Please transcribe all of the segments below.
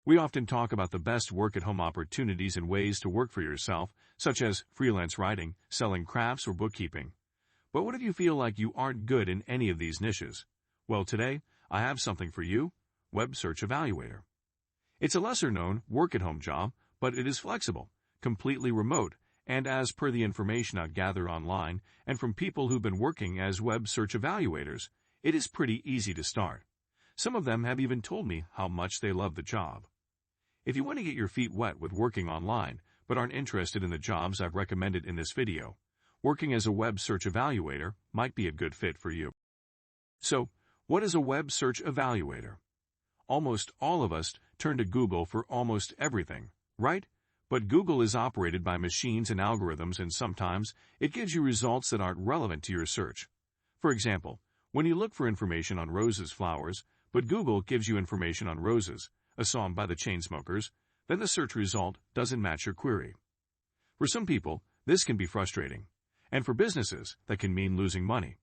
We often talk about the best work-at-home opportunities and ways to work for yourself, such as freelance writing, selling crafts, or bookkeeping. But what if you feel like you aren't good in any of these niches? Well, today, I have something for you: Web Search Evaluator. It's a lesser-known work-at-home job, but it is flexible, completely remote, and as per the information I've gathered online and from people who've been working as web search evaluators, it is pretty easy to start. Some of them have even told me how much they love the job. If you want to get your feet wet with working online, but aren't interested in the jobs I've recommended in this video, working as a web search evaluator might be a good fit for you. So, what is a web search evaluator? Almost all of us turn to Google for almost everything, right? But Google is operated by machines and algorithms, and sometimes it gives you results that aren't relevant to your search. For example, when you look for information on roses flowers, but Google gives you information on Roses, a song by the Chainsmokers, then the search result doesn't match your query. For some people, this can be frustrating, and for businesses, that can mean losing money.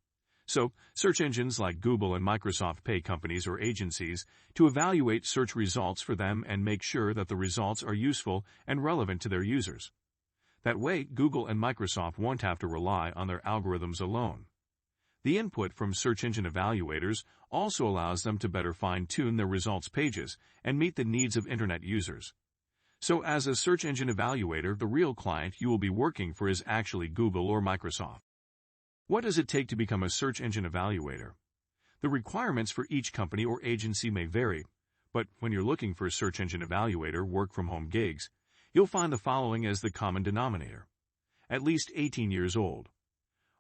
So, search engines like Google and Microsoft pay companies or agencies to evaluate search results for them and make sure that the results are useful and relevant to their users. That way, Google and Microsoft won't have to rely on their algorithms alone. The input from search engine evaluators also allows them to better fine-tune their results pages and meet the needs of Internet users. So, as a search engine evaluator, the real client you will be working for is actually Google or Microsoft. What does it take to become a search engine evaluator? The requirements for each company or agency may vary, but when you're looking for a search engine evaluator work-from-home gigs, you'll find the following as the common denominator. At least 18 years old.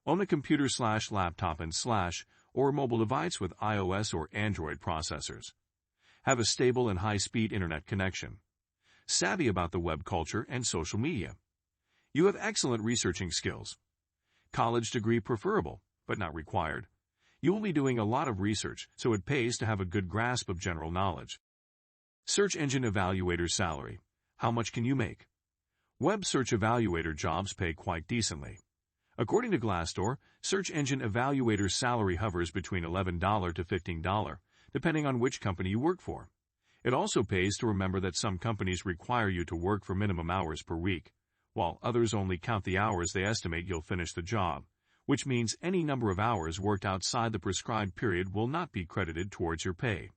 Own a computer/laptop or mobile device with iOS or Android processors. Have a stable and high-speed internet connection. Savvy about the web culture and social media. You have excellent researching skills. College degree preferable, but not required. You will be doing a lot of research, so it pays to have a good grasp of general knowledge. Search engine evaluator salary. How much can you make? Web search evaluator jobs pay quite decently. According to Glassdoor, search engine evaluator salary hovers between $11 to $15, depending on which company you work for. It also pays to remember that some companies require you to work for minimum hours per week, while others only count the hours they estimate you'll finish the job, which means any number of hours worked outside the prescribed period will not be credited towards your pay.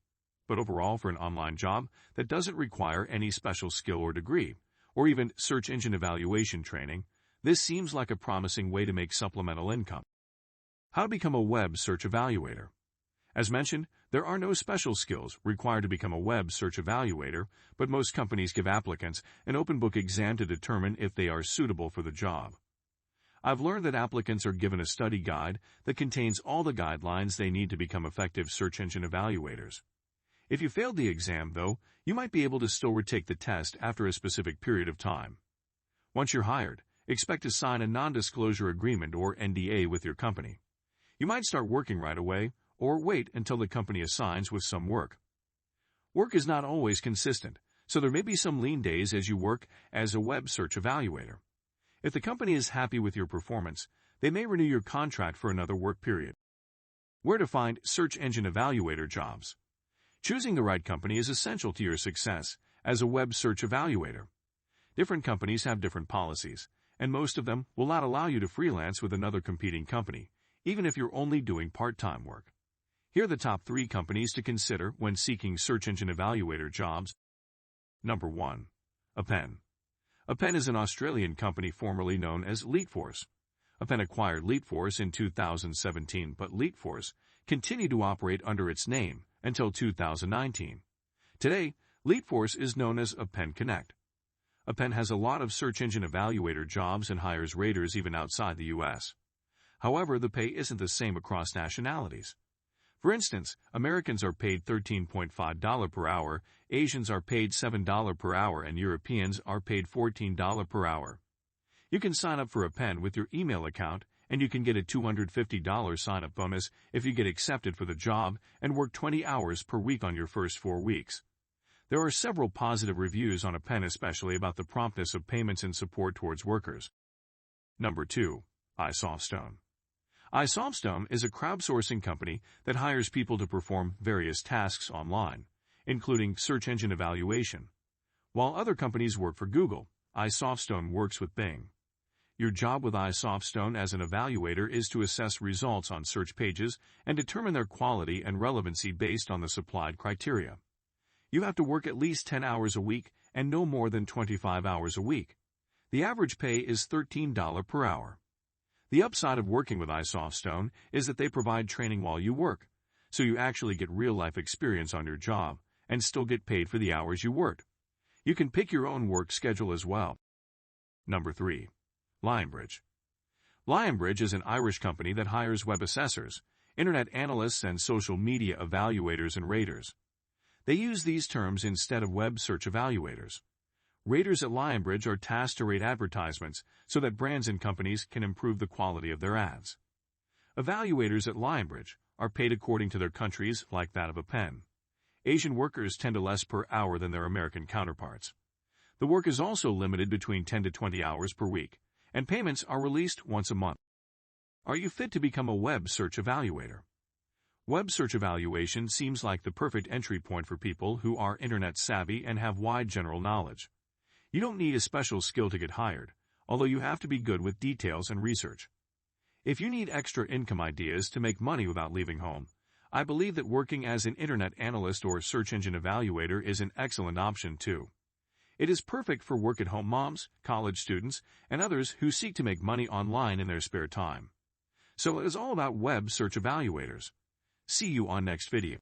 But overall, for an online job that doesn't require any special skill or degree, or even search engine evaluation training, this seems like a promising way to make supplemental income. How to become a web search evaluator? As mentioned, there are no special skills required to become a web search evaluator, but most companies give applicants an open book exam to determine if they are suitable for the job. I've learned that applicants are given a study guide that contains all the guidelines they need to become effective search engine evaluators. If you failed the exam, though, you might be able to still retake the test after a specific period of time. Once you're hired, expect to sign a non-disclosure agreement or NDA with your company. You might start working right away, or wait until the company assigns with some work. Work is not always consistent, so there may be some lean days as you work as a web search evaluator. If the company is happy with your performance, they may renew your contract for another work period. Where to find search engine evaluator jobs? Choosing the right company is essential to your success as a web search evaluator. Different companies have different policies, and most of them will not allow you to freelance with another competing company, even if you're only doing part-time work. Here are the top 3 companies to consider when seeking search engine evaluator jobs. Number 1. Apen. Apen is an Australian company formerly known as LeetForce. Apen acquired LeetForce in 2017, but LeetForce continued to operate under its name until 2019. Today, LeetForce is known as Apen Connect. Apen has a lot of search engine evaluator jobs and hires raters even outside the U.S. However, the pay isn't the same across nationalities. For instance, Americans are paid $13.5 per hour, Asians are paid $7 per hour, and Europeans are paid $14 per hour. You can sign up for Apen with your email account, and you can get a $250 sign-up bonus if you get accepted for the job and work 20 hours per week on your first 4 weeks. There are several positive reviews on Apen, especially about the promptness of payments and support towards workers. Number 2. Softstone. Softstone is a crowdsourcing company that hires people to perform various tasks online. including search engine evaluation. While other companies work for Google, Softstone works with Bing. Your job with Softstone as an evaluator is to assess results on search pages and determine their quality and relevancy based on the supplied criteria. You have to work at least 10 hours a week and no more than 25 hours a week. The average pay is $13 per hour. The upside of working with Softstone is that they provide training while you work, so you actually get real-life experience on your job and still get paid for the hours you work. You can pick your own work schedule as well. Number 3. Linebridge. Linebridge is an Irish company that hires web assessors, internet analysts, and social media evaluators and raters. They use these terms instead of web search evaluators. Raters at Linebridge are tasked to rate advertisements so that brands and companies can improve the quality of their ads. Evaluators at Linebridge are paid according to their countries, like that of Apen. Asian workers tend to less per hour than their American counterparts. The work is also limited between 10 to 20 hours per week, and payments are released once a month. Are you fit to become a web search evaluator? Web search evaluation seems like the perfect entry point for people who are internet savvy and have wide general knowledge. You don't need a special skill to get hired, although you have to be good with details and research. If you need extra income ideas to make money without leaving home, I believe that working as an internet analyst or search engine evaluator is an excellent option too. It is perfect for work-at-home moms, college students, and others who seek to make money online in their spare time. So it is all about web search evaluators. See you on next video.